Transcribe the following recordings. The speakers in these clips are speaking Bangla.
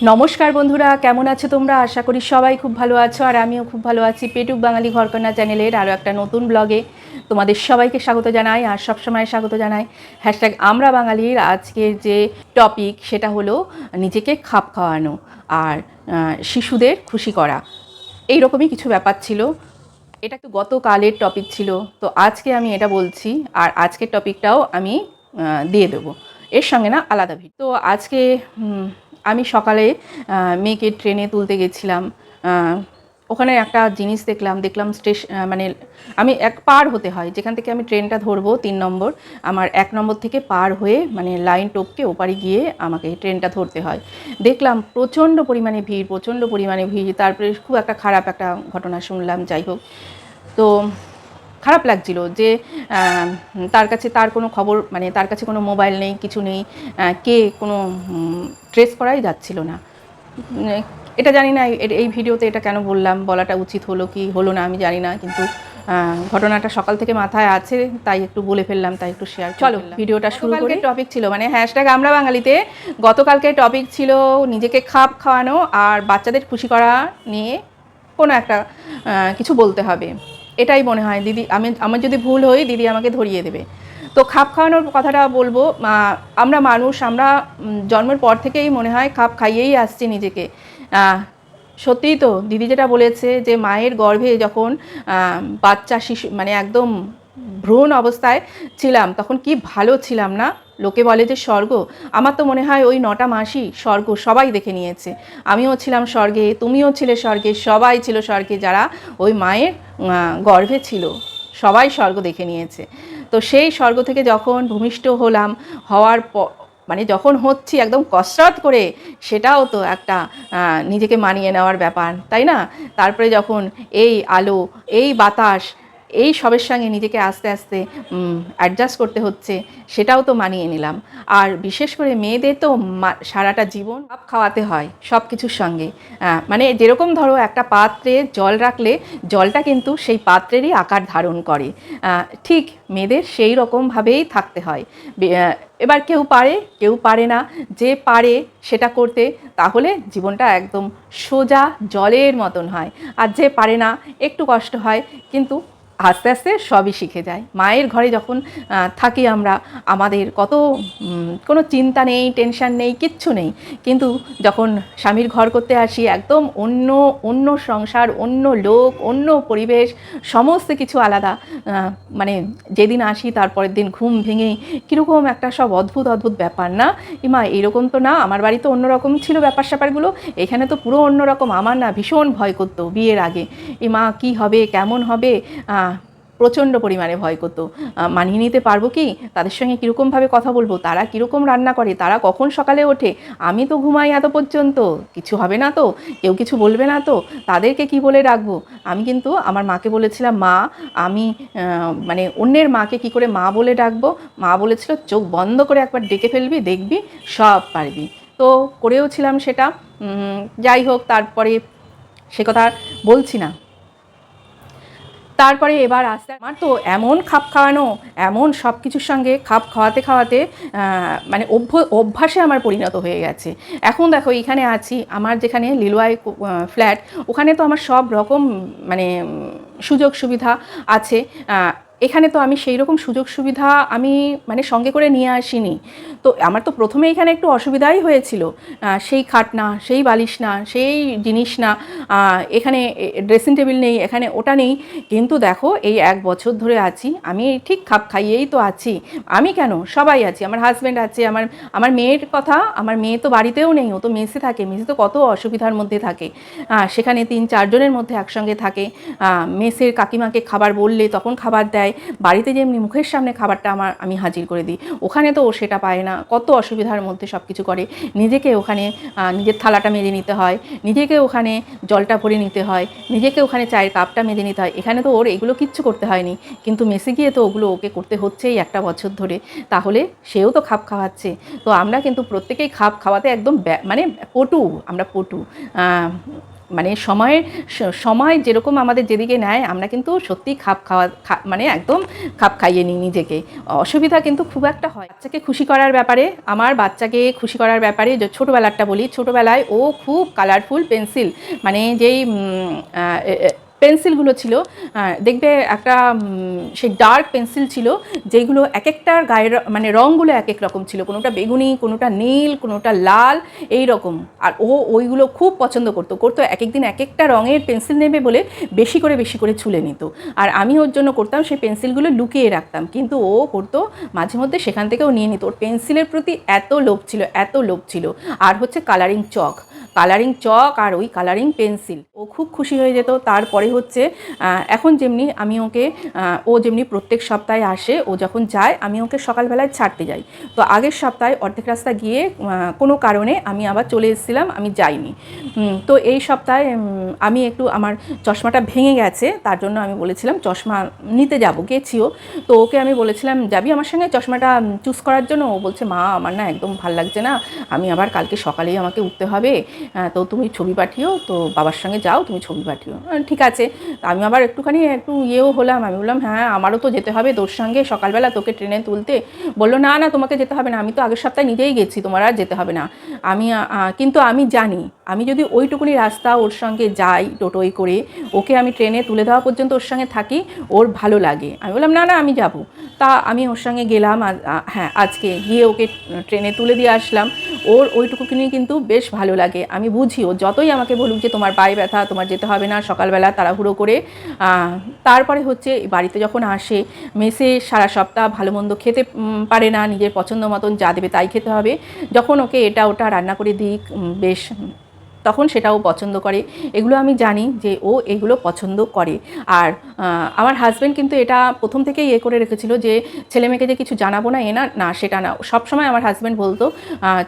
নমস্কার বন্ধুরা, কেমন আছো তোমরা? আশা করি সবাই খুব ভালো আছো আর আমিও খুব ভালো আছি। পেটুক বাঙালি ঘরকন্যা চ্যানেলের আরও একটা নতুন ব্লগে তোমাদের সবাইকে স্বাগত জানাই আর সবসময় স্বাগত জানাই হ্যাশট্যাগ আমরা বাঙালির। আজকের যে টপিক সেটা হলো নিজেকে খাপ খাওয়ানো আর শিশুদের খুশি করা, এই রকমই কিছু ব্যাপার ছিল। এটা একটু গতকালের টপিক ছিল, তো আজকে আমি এটা বলছি আর আজকের টপিকটাও আমি দিয়ে দেবো এর সঙ্গে না আলাদা ভিডিও। তো আজকে আমি সকালে মেয়েকে ট্রেনে তুলতে গেছিলাম। ওখানে একটা জিনিস দেখলাম স্টেশন, মানে আমি পার হতে হয় যেখান থেকে আমি ট্রেনটা ধরবো 3 নম্বর, আমার 1 নম্বর থেকে পার হয়ে মানে লাইন টপকে ওপারে গিয়ে আমাকে ট্রেনটা ধরতে হয়। দেখলাম প্রচণ্ড পরিমাণে ভিড়, তারপরে খুব একটা খারাপ একটা ঘটনা শুনলাম। যাই হোক, তো খারাপ লাগছিল যে তার কাছে তার কোনো খবর, মানে তার কাছে কোনো মোবাইল নেই, কিছু নেই, কে কোনো ট্রেস করাই যাচ্ছিল না। এটা জানি না এই ভিডিওতে এটা কেন বলাটা উচিত হলো কি হলো না আমি জানি না, কিন্তু ঘটনাটা সকাল থেকে মাথায় আছে তাই একটু বলে ফেললাম, তাই একটু শেয়ার। চলো ভিডিওটা শুরু করি। টপিক ছিল মানে হ্যাশট্যাগ আমরা বাঙালিতে গতকালকে টপিক ছিল নিজেকে খাপ খাওয়ানো আর বাচ্চাদের খুশি করা নিয়ে কোনো একটা কিছু বলতে হবে, এটাই মনে হয়। দিদি আমার যদি ভুল হই দিদি আমাকে ধরিয়ে দেবে। তো খাপ খাওয়ানোর কথাটা বলবো, আমরা মানুষ, আমরা জন্মের পর থেকেই মনে হয় খাপ খাইয়েই আসছি নিজেকে। সত্যিই তো দিদি যেটা বলেছে যে মায়ের গর্ভে যখন বাচ্চা শিশু মানে একদম ভ্রূণ অবস্থায় ছিলাম তখন কি ভালো ছিলাম না, লোকে বলে যে স্বর্গ। আমার তো মনে হয় ওই 9টা মাসই স্বর্গ, সবাই দেখে নিয়েছে। আমিও ছিলাম স্বর্গে, তুমিও ছিলে স্বর্গে, সবাই ছিল স্বর্গে, যারা ওই মায়ের গর্ভে ছিল সবাই স্বর্গ দেখে নিয়েছে। তো সেই স্বর্গ থেকে যখন ভূমিষ্ঠ হলাম, হওয়ার মানে যখন হচ্ছি একদম কসরত করে, সেটাও তো একটা নিজেকে মানিয়ে নেওয়ার ব্যাপার, তাই না? তারপরে যখন এই আলো, এই বাতাস, এই সবের সঙ্গে নিজেকে আস্তে আস্তে অ্যাডজাস্ট করতে হচ্ছে, সেটাও তো মানিয়ে নিলাম। আর বিশেষ করে মেয়েদের তো সারাটা জীবন খাপ খাওয়াতে হয় সব কিছুর সঙ্গে। মানে যেরকম ধরো একটা পাত্রে জল রাখলে জলটা কিন্তু সেই পাত্রেরই আকার ধারণ করে, ঠিক মেয়েদের সেই রকমভাবেই থাকতে হয়। এবার কেউ পারে কেউ পারে না, যে পারে সেটা করতে তাহলে জীবনটা একদম সোজা জলের মতন হয়, আর যে পারে না একটু কষ্ট হয়, কিন্তু আস্তে আস্তে সবই শিখে যায়। মায়ের ঘরে যখন থাকি আমরা, আমাদের কত কোনো চিন্তা নেই, টেনশান নেই, কিচ্ছু নেই। কিন্তু যখন স্বামীর ঘর করতে আসি একদম অন্য সংসার, অন্য লোক, অন্য পরিবেশ, সমস্ত কিছু আলাদা। মানে যেদিন আসি তারপরের দিন ঘুম ভেঙেই কীরকম একটা সব অদ্ভুত ব্যাপার, না ইমা এরকম তো না, আমার বাড়িতে অন্যরকম ছিল ব্যাপার স্যাপারগুলো, এখানে তো পুরো অন্যরকম। আমার না ভীষণ ভয় করতো বিয়ের আগে, ইমা কী হবে, কেমন হবে, প্রচণ্ড পরিমাণে ভয় করতো। মানিয়ে নিতে পারবো কি, তাদের সঙ্গে কীরকমভাবে কথা বলবো, তারা কীরকম রান্না করে, তারা কখন সকালে ওঠে, আমি তো ঘুমাই এত পর্যন্ত, কিছু হবে না তো, কেউ কিছু বলবে না তো, তাদেরকে কি বলে রাখবো। আমি কিন্তু আমার মাকে বলেছিলাম, মা আমি মানে অন্যের মাকে কি করে মা বলে ডাকবো। মা বলেছিল চোখ বন্ধ করে একবার ডেকে ফেলবি, দেখবি সব পারবি। তো করেও ছিলাম সেটা। যাই হোক, তারপরে সে কথা বলছি না। তারপরে এবার আস্তে আমার তো এমন খাপ খাওয়ানো, এমন সব কিছুর সঙ্গে খাপ খাওয়াতে মানে অভ্যাসে আমার পরিণত হয়ে গেছে। এখন দেখো এখানে আছি, আমার যেখানে লিলুয়ায় ফ্ল্যাট, ওখানে তো আমার সব রকম মানে সুযোগ সুবিধা আছে। এখানে তো আমি সেই রকম সুযোগ সুবিধা আমি মানে সঙ্গে করে নিয়ে আসিনি। তো আমার তো প্রথমে এখানে একটু অসুবিধাই হয়েছিল, সেই খাট না, সেই বালিশ না, সেই জিনিস না, এখানে ড্রেসিং টেবিল নেই, এখানে ওটা নেই। কিন্তু দেখো এই 1 বছর ধরে আছি, আমি ঠিক খাপ খাইয়েই তো আছি। আমি কেন, সবাই আছি, আমার হাজব্যান্ড আছে, আমার মেয়ের কথা, আমার মেয়ে তো বাড়িতেও নেই, ও তো মেসে থাকে, মেসে তো কত অসুবিধার মধ্যে থাকে, সেখানে 3-4 জনের মধ্যে একসঙ্গে থাকে। মেসের কাকিমাকে খাবার বললে তখন খাবার দেয়, বাড়িতে যেমনি মুখের সামনে খাবারটা আমি হাজির করে দিই, ওখানে তো ও সেটা পায় না, কত অসুবিধার মধ্যে সব কিছু করে। নিজেকে ওখানে নিজের থালাটা মেজে নিতে হয়, নিজেকে ওখানে জলটা ভরে নিতে হয়, নিজেকে ওখানে চায়ের কাপটা মেজে নিতে হয়। এখানে তো ওর এগুলো কিচ্ছু করতে হয়নি, কিন্তু মেসে গিয়ে তো ওগুলো ওকে করতে হচ্ছেই 1টা বছর ধরে। তাহলে সেও তো খাপ খাওয়াচ্ছে। তো আমরা কিন্তু প্রত্যেকেই খাপ খাওয়াতে একদম মানে আমরা পটু। মানে সময় যেরকম আমাদের যেদিকে নেয় আমরা কিন্তু সত্যি মানে একদম খাপ খাইয়ে নিই নিজেকে। অসুবিধা কিন্তু খুব একটা হয় বাচ্চাকে খুশি করার ব্যাপারে। আমার বাচ্চাকে খুশি করার ব্যাপারে যে ছোটোবেলারটা বলি, ছোটোবেলায় ও খুব কালারফুল পেন্সিল, মানে যেই পেন্সিলগুলো ছিল, দেখবে একটা সেই ডার্ক পেন্সিল ছিল যেগুলো এক একটার গায়ের মানে রঙগুলো এক এক রকম ছিল, কোনোটা বেগুনি, কোনোটা নীল, কোনোটা লাল, এই রকম। আর ও ওইগুলো খুব পছন্দ করতো এক একদিন এক একটা রঙের পেন্সিল নেবে বলে বেশি করে ছুলে নিত। আর আমি ওর জন্য করতাম সেই পেন্সিলগুলো লুকিয়ে রাখতাম, কিন্তু ও করতো মাঝে মধ্যে সেখান থেকেও নিয়ে নিত। ওর পেন্সিলের প্রতি এত লোভ ছিল। আর হচ্ছে কালারিং চক আর ওই কালারিং পেন্সিল, ও খুব খুশি হয়ে যেত। তারপরে হচ্ছে এখন যেমনি আমি ওকে, ও যেমনি প্রত্যেক সপ্তাহে আসে, ও যখন যায় আমি ওকে সকালবেলায় ছাড়তে যাই। তো আগের সপ্তাহে অর্ধেক রাস্তা গিয়ে কোনো কারণে আমি আবার চলে এসেছিলাম, আমি যাইনি। তো এই সপ্তাহে আমি একটু আমার চশমাটা ভেঙে গেছে, তার জন্য আমি বলেছিলাম চশমা নিতে যাব, গেছিও। তো ওকে আমি বলেছিলাম যাবি আমার সঙ্গে চশমাটা চুজ করার জন্য? ও বলছে মা আমার না একদম ভাল লাগছে না, আমি আবার কালকে সকালেই আমাকে উঠতে হবে, তো তুমি ছবি পাঠিও, তো বাবার সঙ্গে যাও, তুমি ছবি পাঠিও। ঠিক আছে। আমি আবার একটু ইয়েও হলাম, আমি বললাম হ্যাঁ আমারও তো যেতে হবে তোর সঙ্গে সকালবেলা তোকে ট্রেনে তুলতে। বললো না তোমাকে যেতে হবে না, আমি তো আগের সপ্তাহে নিজেই গেছি, তোমার আর যেতে হবে না। কিন্তু আমি জানি আমি যদি ওইটুকুনি রাস্তা ওর সঙ্গে যাই টোটোয় করে, ওকে আমি ট্রেনে তুলে দেওয়া পর্যন্ত ওর সঙ্গে থাকি, ওর ভালো লাগে। আমি বললাম না আমি যাব। তা আমি ওর সঙ্গে গেলাম, হ্যাঁ আজকে গিয়ে ওকে ট্রেনে তুলে দিয়ে আসলাম। ওর ওইটুকুনি কিন্তু বেশ ভালো লাগে। আমি বুঝি ও যতই আমাকে বলুক যে তোমার পায়ে ব্যথা, তোমার যেতে হবে না সকালবেলা তাড়াহুড়ো করে, তারপরে হচ্ছে বাড়িতে যখন আসে, মেসে সারা সপ্তাহ ভালো মন্দ খেতে পারে না, নিজের পছন্দ মতন যা দেবে তাই খেতে হবে। যখন ওকে এটা ওটা রান্না করে দিই বেশ, তখন সেটাও পছন্দ করে। এগুলো আমি জানি যে ও এগুলো পছন্দ করে। আর আমার হাজব্যান্ড কিন্তু এটা প্রথম থেকেই করে রেখেছিল যে ছেলে মেয়েকে যে কিছু জানাবো না, না সেটা না। সবসময় আমার হাজব্যান্ড বলতো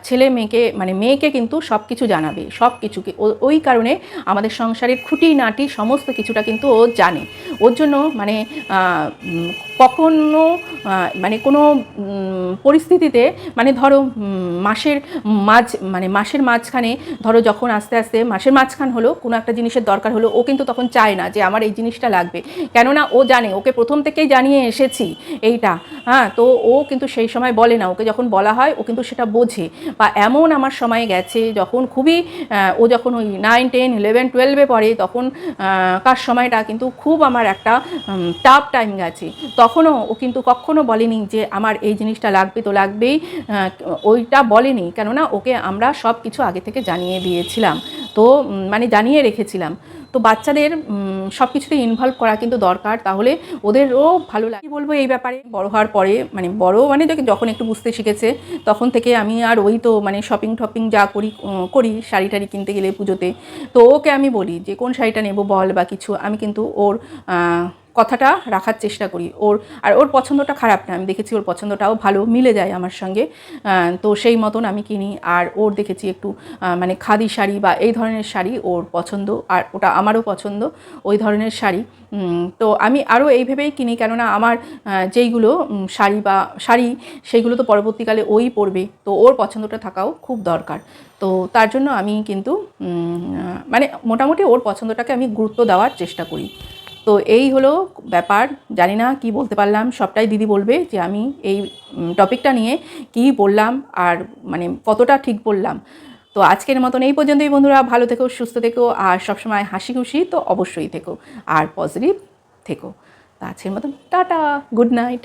ছেলে মেয়েকে মানে মেয়েকে কিন্তু সব কিছু জানাবে, সব কিছুকে। ওই কারণে আমাদের সংসারের খুঁটিনাটি সমস্ত কিছুটা কিন্তু ও জানে। ওর জন্য মানে কখনো মানে কোনো পরিস্থিতিতে, মানে ধরো মাসের মাঝখানে, ধরো যখন আস্তে আস্তে মাসের মাঝখান হলো, কোনো একটা জিনিসের দরকার হলো, ও কিন্তু তখন চায় না যে আমার এই জিনিসটা লাগবে, কেননা ও জানে ওকে প্রথম থেকেই জানিয়ে এসেছি এইটা। হ্যাঁ, তো ও কিন্তু সেই সময় বলে না, ওকে যখন বলা হয় ও কিন্তু সেটা বোঝে। বা এমন আমার সময় গেছে যখন খুবই ও যখন ওই 9, 10, 11, 12-এ পড়ে, তখন কার সময়টা কিন্তু খুব আমার একটা টাফ টাইম গেছে। তখনও ও কিন্তু কখনো বলেনি যে আমার এই জিনিসটা লাগবে তো লাগবেই, ওইটা বলেনি, কেননা ওকে আমরা সব কিছু আগে থেকে জানিয়ে দিয়েছিলাম, তো মানে জানিয়ে রেখেছিলাম। তো বাচ্চাদের সব কিছুতে ইনভলভ করা কিন্তু দরকার, তাহলে ওদেরও ভালো লাগে। বলবো এই ব্যাপারে, বড় হওয়ার পরে মানে বড় মানে যখন একটু বুঝতে শিখেছে তখন থেকে আমি আর ওই তো মানে শপিং যা করি শাড়ি টাড়ি কিনতে গেলে পুজোতে, তো ওকে আমি বলি যে কোন শাড়িটা নেবো বল বা কিছু, আমি কিন্তু ওর কথাটা রাখার চেষ্টা করি। ওর পছন্দটা খারাপ না, আমি দেখেছি ওর পছন্দটাও ভালো মিলে যায় আমার সঙ্গে, তো সেই মতন আমি কিনি। আর ওর দেখেছি একটু মানে খাদি শাড়ি বা এই ধরনের শাড়ি ওর পছন্দ, আর ওটা আমারও পছন্দ ওই ধরনের শাড়ি। তো আমি আরও এইভাবেই কিনি, কেননা আমার যেইগুলো শাড়ি সেইগুলো তো পরবর্তীকালে ওই পরবে, তো ওর পছন্দটা থাকাও খুব দরকার। তো তার জন্য আমি কিন্তু মানে মোটামুটি ওর পছন্দটাকে আমি গুরুত্ব দেওয়ার চেষ্টা করি। তো এই হলো ব্যাপার। জানি না কি বলতে পারলাম, সবটাই দিদি বলবে যে আমি এই টপিকটা নিয়ে কি বললাম আর মানে কতটা ঠিক বললাম। তো আজকের মতন এই পর্যন্তই বন্ধুরা, ভালো থেকো, সুস্থ থেকো, আর সবসময় হাসি খুশি তো অবশ্যই থেকো, আর পজিটিভ থেকো। তো আজকের মতন টাটা, গুড নাইট।